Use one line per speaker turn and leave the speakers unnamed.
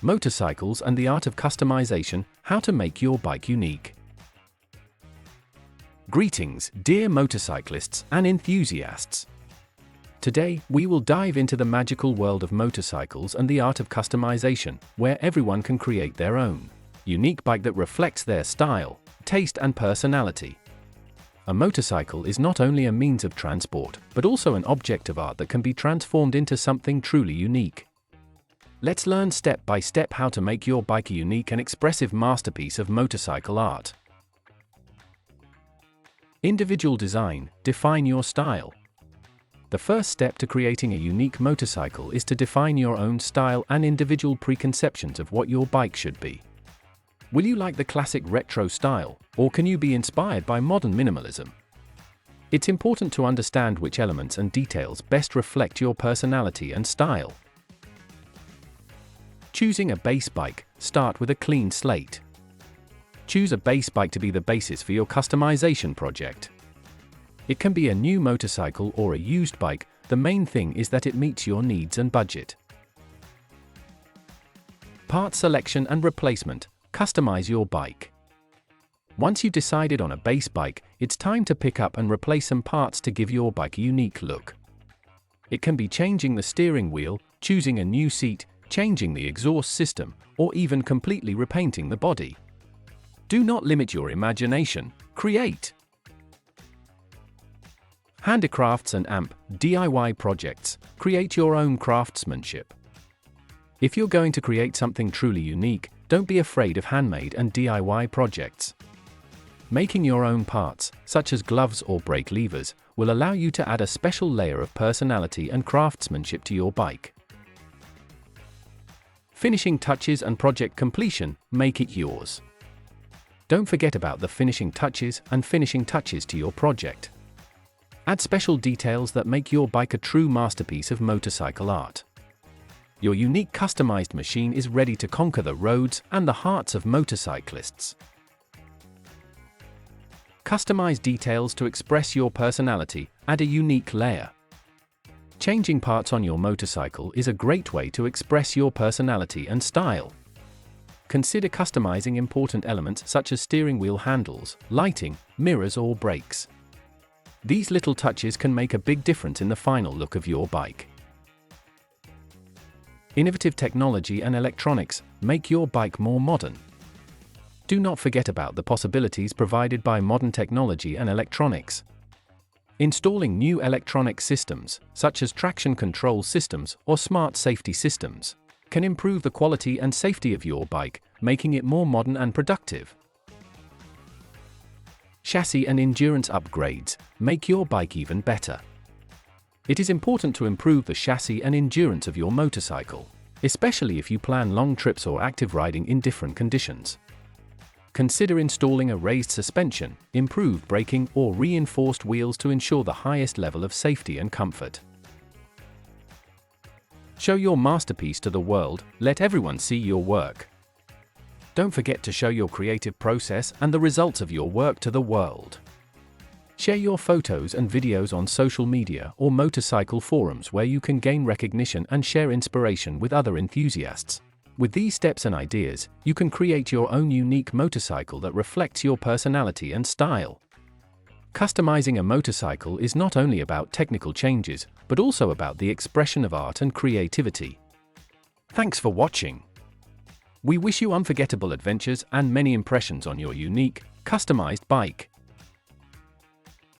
motorcycles and the art of customization, how to make your bike unique. Greetings, dear motorcyclists and enthusiasts. Today, we will dive into the magical world of motorcycles and the art of customization, where everyone can create their own unique bike that reflects their style, taste and personality. A motorcycle is not only a means of transport, but also an object of art that can be transformed into something truly unique. Let's learn step by step how to make your bike a unique and expressive masterpiece of motorcycle art. Individual design. Define your style. The first step to creating a unique motorcycle is to define your own style and individual preconceptions of what your bike should be. Will you like the classic retro style, or can you be inspired by modern minimalism? It's important to understand which elements and details best reflect your personality and style. Choosing a base bike. Start with a clean slate. Choose a base bike to be the basis for your customization project. It can be a new motorcycle or a used bike, the main thing is that it meets your needs and budget. Part selection and replacement. Customize your bike. Once you've decided on a base bike, it's time to pick up and replace some parts to give your bike a unique look. It can be changing the steering wheel, choosing a new seat, changing the exhaust system, or even completely repainting the body. Do not limit your imagination, create. Handicrafts and DIY projects. Create your own craftsmanship. If you're going to create something truly unique, don't be afraid of handmade and DIY projects. Making your own parts, such as gloves or brake levers, will allow you to add a special layer of personality and craftsmanship to your bike. Finishing touches and project completion. Make it yours. Don't forget about the finishing touches to your project. Add special details that make your bike a true masterpiece of motorcycle art. Your unique customized machine is ready to conquer the roads and the hearts of motorcyclists. Customize details to express your personality. Add a unique layer. Changing parts on your motorcycle is a great way to express your personality and style. Consider customizing important elements such as steering wheel handles, lighting, mirrors or brakes. These little touches can make a big difference in the final look of your bike. Innovative technology and electronics. Make your bike more modern. Do not forget about the possibilities provided by modern technology and electronics. Installing new electronic systems, such as traction control systems or smart safety systems, can improve the quality and safety of your bike, making it more modern and productive. Chassis and endurance upgrades. Make your bike even better. It is important to improve the chassis and endurance of your motorcycle, especially if you plan long trips or active riding in different conditions. Consider installing a raised suspension, improved braking, or reinforced wheels to ensure the highest level of safety and comfort. Show your masterpiece to the world. Let everyone see your work. Don't forget to show your creative process and the results of your work to the world. Share your photos and videos on social media or motorcycle forums where you can gain recognition and share inspiration with other enthusiasts. With these steps and ideas, you can create your own unique motorcycle that reflects your personality and style. Customizing a motorcycle is not only about technical changes, but also about the expression of art and creativity. Thanks for watching. We wish you unforgettable adventures and many impressions on your unique, customized bike.